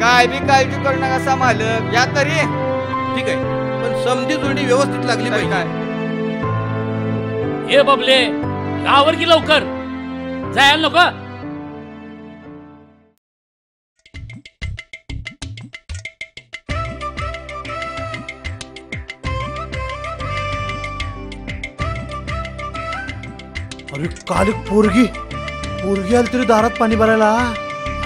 काय बी काळजी करू नका सा मालक, या तरी. ठीक आहे, पण समधी जोडी व्यवस्थित लागली काय पाहिजे. काय हे बबले, गावर की लवकर जायला नको. अरे काल एक पोरगी आली तरी दारात पाणी भरायला.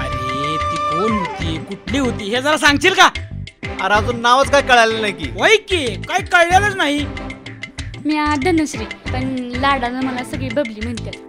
अरे ती कोण होती, कुठली होती हे जरा सांगशील का? अरे अजून नावच काय कळालं नाही की. वय की काय कळलेलंच नाही. मी धनश्री, पण लाडानं मला सगळी बबली म्हणतात.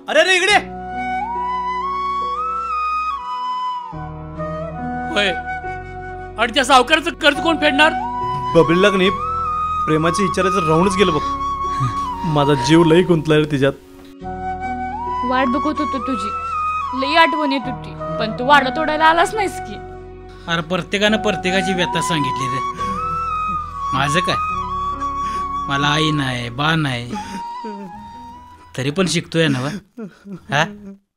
अरे रे इकडे. होय, आणि त्या सावकाराचं कर्ज कोण फेडणार? बबलीला की नाही प्रेमाच्या विचाराचं राहूनच गेलं बघ. माझा जीव लई गुंतला रे तिच्यात. वाट बघत होतो तुझी, लई आठवण येत होती, पण तू वाडा तोडायला आलाच नाहीस की. अरे प्रत्येकानं प्रत्येकाची व्यथा सांगितली रे. माझं काय, मला आई नाही, बा नाही, तरी पण शिकतोय ना. हा